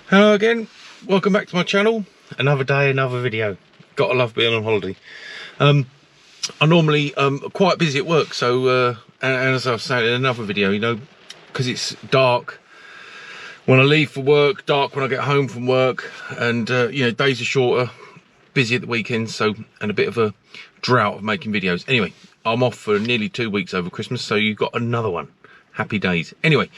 Hello again, welcome back to my channel. Another day, another video. Gotta love being on holiday. I'm normally quite busy at work, so and as I was saying in another video, you know, because it's dark when I leave for work, dark when I get home from work, and you know, days are shorter, busy at the weekends, so, and a bit of a drought of making videos. Anyway, I'm off for nearly 2 weeks over Christmas, so you've got another one. Happy days. Anyway,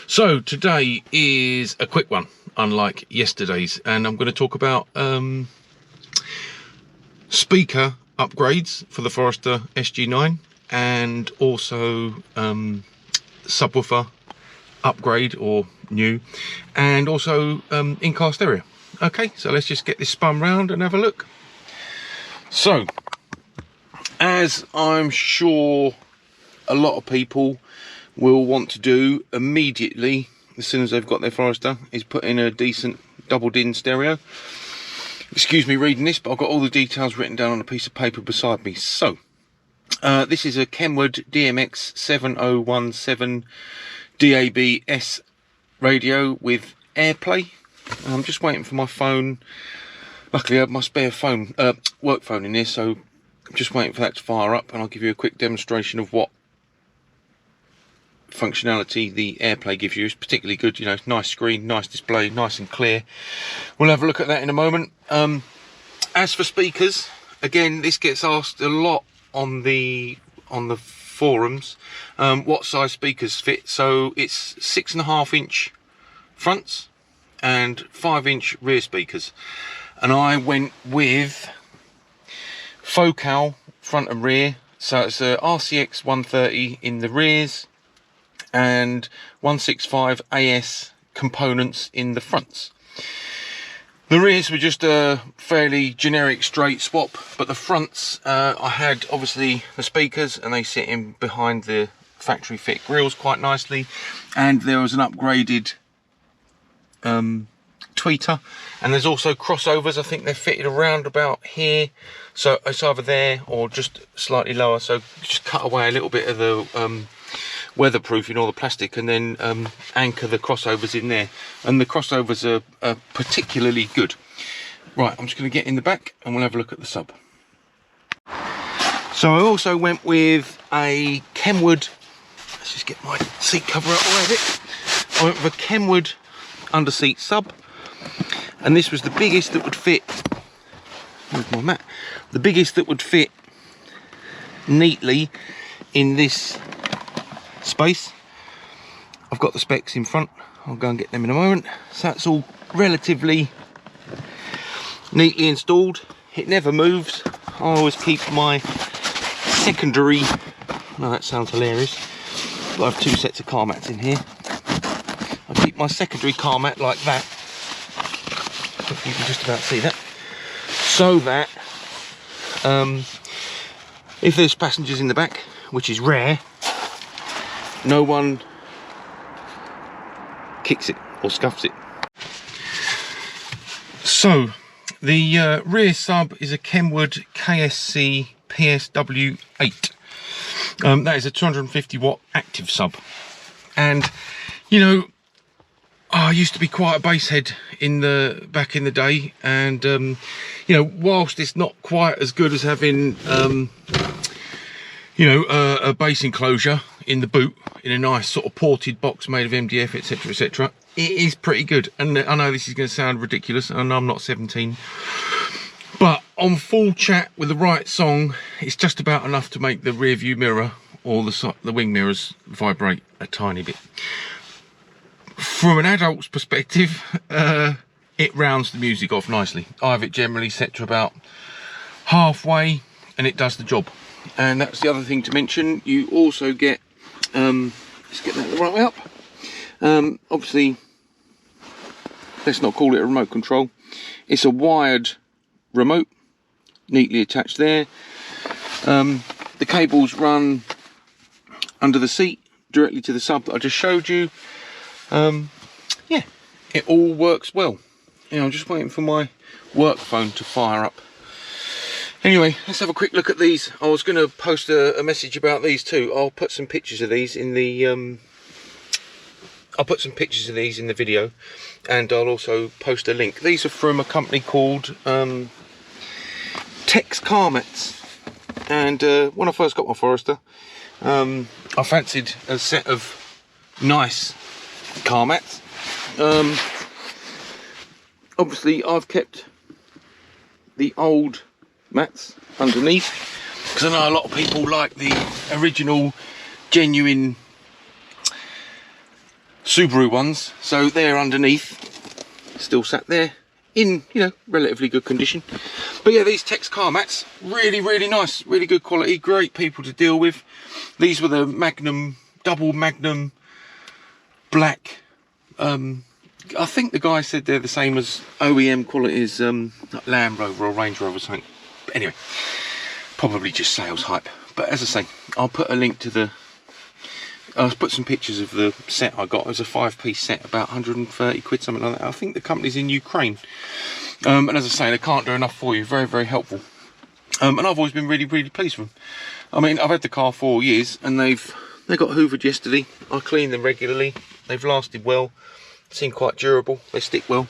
so today is a quick one, unlike yesterday's, and I'm going to talk about speaker upgrades for the Forester Sg9 and also subwoofer upgrade or new, and also in-car stereo. Okay, so let's just get this spun round and have a look. So, as I'm sure a lot of people will want to do immediately as soon as they've got their Forester, is put in a decent double din stereo. Excuse me reading this, but I've got all the details written down on a piece of paper beside me. So this is a Kenwood DMX 7017 DAB-S radio with AirPlay. I'm just waiting for my phone. Luckily I have my spare phone, work phone in here, so I'm just waiting for that to fire up, and I'll give you a quick demonstration of what functionality the AirPlay gives you. It's particularly good, you know, nice screen, nice display, nice and clear. We'll have a look at that in a moment. As for speakers, again, this gets asked a lot on the forums, what size speakers fit. So it's 6.5-inch fronts and 5-inch rear speakers, and I went with Focal front and rear. So it's a RCX 130 in the rears and 165 AS components in the fronts. The rears were just a fairly generic straight swap, but the fronts, I had obviously the speakers, and they sit in behind the factory fit grills quite nicely, and there was an upgraded tweeter, and there's also crossovers. I think they're fitted around about here, so it's either there or just slightly lower, so just cut away a little bit of the weatherproofing, all the plastic, and then anchor the crossovers in there, and the crossovers are particularly good. Right, I'm just going to get in the back and we'll have a look at the sub. So I also went with a Kenwood, let's just get my seat cover out of it. I went with a Kenwood under seat sub, and this was the biggest that would fit. Where's my mat? The biggest that would fit neatly in this space. I've got the specs in front, I'll go and get them in a moment. So that's all relatively neatly installed. It never moves. I always keep my secondary, no, that sounds hilarious, but I have 2 sets of car mats in here. I keep my secondary car mat like that, hopefully you can just about see that, so that if there's passengers in the back, which is rare, no one kicks it or scuffs it. So the rear sub is a Kenwood KSC PSW8. That is a 250 watt active sub, and you know, I used to be quite a bass head back in the day, and you know, whilst it's not quite as good as having you know, a bass enclosure in the boot in a nice sort of ported box made of MDF, etc, etc, it is pretty good. And I know this is going to sound ridiculous, and I'm not 17, but on full chat with the right song, it's just about enough to make the rear view mirror or the wing mirrors vibrate a tiny bit. From an adult's perspective, it rounds the music off nicely. I have it generally set to about halfway, and it does the job. And that's the other thing to mention. You also get, let's get that the right way up. Obviously, let's not call it a remote control. It's a wired remote, neatly attached there. The cables run under the seat directly to the sub that I just showed you. Yeah, it all works well. Yeah, I'm just waiting for my work phone to fire up. Anyway, let's have a quick look at these. I was going to post a message about these too. I'll put some pictures of these in the video, and I'll also post a link. These are from a company called Tex Car Mats. And when I first got my Forester, I fancied a set of nice car mats. Obviously I've kept the old mats underneath, because I know a lot of people like the original genuine Subaru ones, so they're underneath, still sat there in, you know, relatively good condition. But yeah, these Tex Car Mats, really nice, really good quality, great people to deal with. These were the Magnum, double Magnum black. I think the guy said they're the same as OEM quality as Land Rover or Range Rover or something. But anyway, probably just sales hype. But as I say, I'll put a link to the, I'll put some pictures of the set I got. It was a 5-piece set, about 130 quid, something like that. I think the company's in Ukraine. And as I say, they can't do enough for you. Very helpful. And I've always been really pleased with them. I mean, I've had the car 4 years, and they got hoovered yesterday. I clean them regularly. They've lasted well. Seem quite durable. They stick well.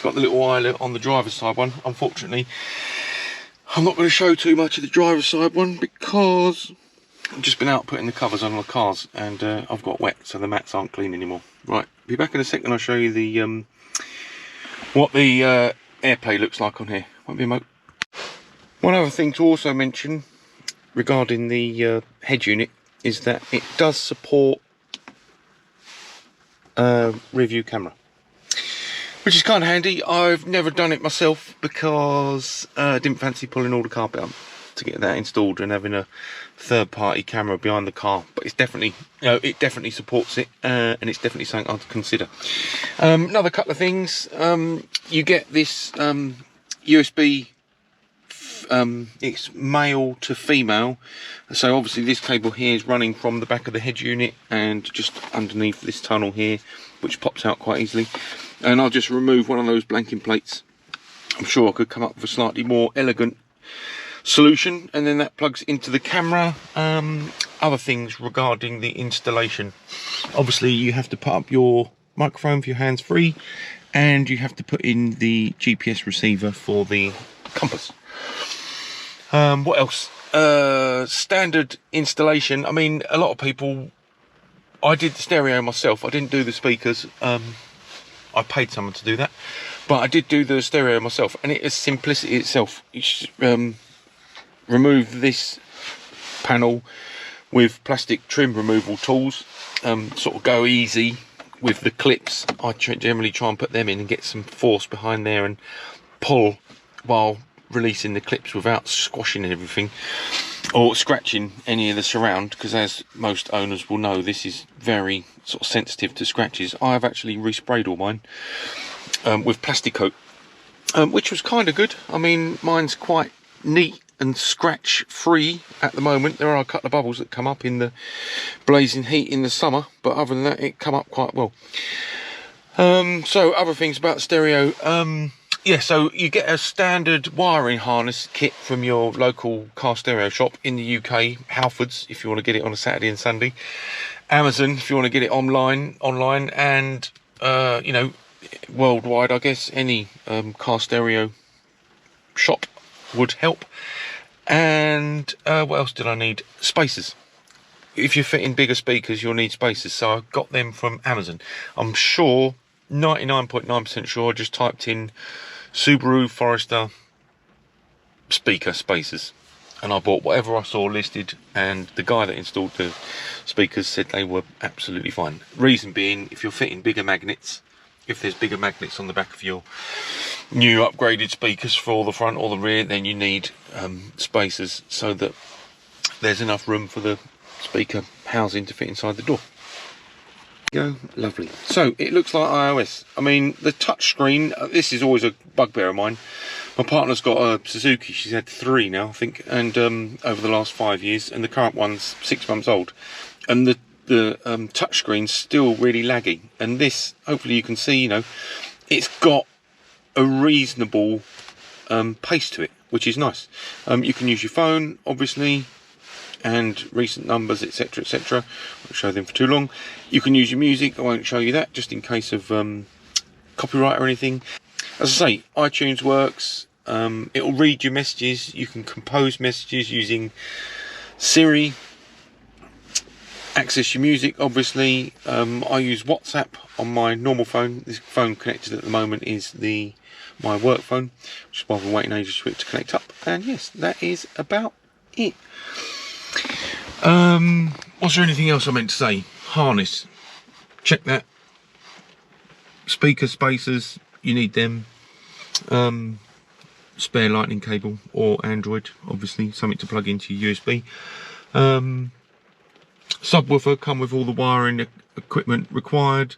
Got the little eyelet on the driver's side one. Unfortunately, I'm not going to show too much of the driver's side one because I've just been out putting the covers on the cars, and I've got wet, so the mats aren't clean anymore. Right, be back in a second. I'll show you the what the airplay looks like on here. Won't be a moment. One other thing to also mention regarding the head unit is that it does support Rev-You camera, which is kind of handy. I've never done it myself because I didn't fancy pulling all the carpet up to get that installed and having a third-party camera behind the car. But it's definitely, you know, it definitely supports it, and it's definitely something I'd consider. Another couple of things. You get this USB. It's male to female, so obviously this cable here is running from the back of the head unit and just underneath this tunnel here, which pops out quite easily. And I'll just remove one of those blanking plates. I'm sure I could come up with a slightly more elegant solution, and then that plugs into the camera. Other things regarding the installation, obviously you have to put up your microphone for your hands-free, and you have to put in the GPS receiver for the compass. What else? Standard installation. I mean, a lot of people, I did the stereo myself. I didn't do the speakers. I paid someone to do that, but I did do the stereo myself, and it is simplicity itself. You just, remove this panel with plastic trim removal tools. Sort of go easy with the clips. I generally try and put them in and get some force behind there and pull while releasing the clips without squashing everything or scratching any of the surround, because as most owners will know, this is very sort of sensitive to scratches. I've actually resprayed all mine with plastic coat, which was kind of good. I mean, mine's quite neat and scratch free at the moment. There are a couple of bubbles that come up in the blazing heat in the summer, but other than that, it come up quite well. So other things about stereo. Yeah, so you get a standard wiring harness kit from your local car stereo shop in the UK, Halfords if you want to get it on a Saturday and Sunday, Amazon if you want to get it online, and you know, worldwide. I guess any car stereo shop would help. And what else did I need? Spacers. If you're fitting bigger speakers, you'll need spacers, so I got them from Amazon. I'm sure, 99.9% sure, I just typed in Subaru Forester speaker spacers, and I bought whatever I saw listed, and the guy that installed the speakers said they were absolutely fine. Reason being, if you're fitting bigger magnets, if there's bigger magnets on the back of your new upgraded speakers for the front or the rear, then you need spacers so that there's enough room for the speaker housing to fit inside the door. Go, lovely. So it looks like iOS. I mean, the touch screen, this is always a bugbear of mine. My partner's got a Suzuki. She's had 3 now, I think, and over the last 5 years, and the current one's 6 months old, and the touch screen's still really laggy. And this, hopefully you can see, you know, it's got a reasonable pace to it, which is nice. You can use your phone, obviously, and recent numbers, etc, etc. I won't show them for too long. You can use your music. I won't show you that, just in case of copyright or anything. As I say, iTunes works. It'll read your messages. You can compose messages using Siri. Access your music, obviously. I use WhatsApp on my normal phone. This phone connected at the moment is my work phone, which is why we're waiting ages for it to connect up. And yes, that is about it. Was there anything else I meant to say? Harness, check that. Speaker spacers, you need them. Spare lightning cable or Android, obviously, something to plug into your USB. Subwoofer, come with all the wiring equipment required,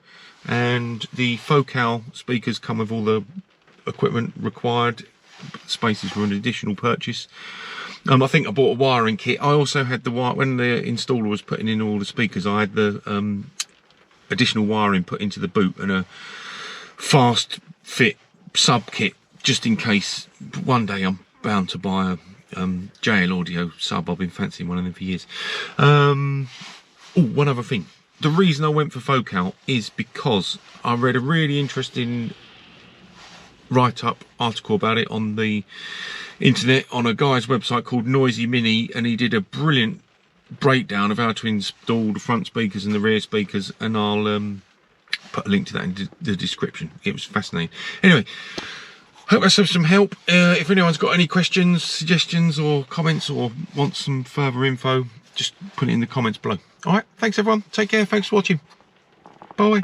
and the Focal speakers come with all the equipment required. Spacers were an additional purchase. I think I bought a wiring kit. I also had the wire when the installer was putting in all the speakers. I had the additional wiring put into the boot and a fast fit sub kit, just in case one day I'm bound to buy a JL Audio sub. I've been fancying one of them for years. Oh, one other thing. The reason I went for Focal is because I read a really interesting write-up article about it on the internet on a guy's website called Noisy Mini, and he did a brilliant breakdown of how to install the front speakers and the rear speakers, and I'll put a link to that in the description. It was fascinating. Anyway, hope that's of some help. If anyone's got any questions, suggestions or comments, or wants some further info, just put it in the comments below. Alright, thanks everyone, take care, thanks for watching, bye.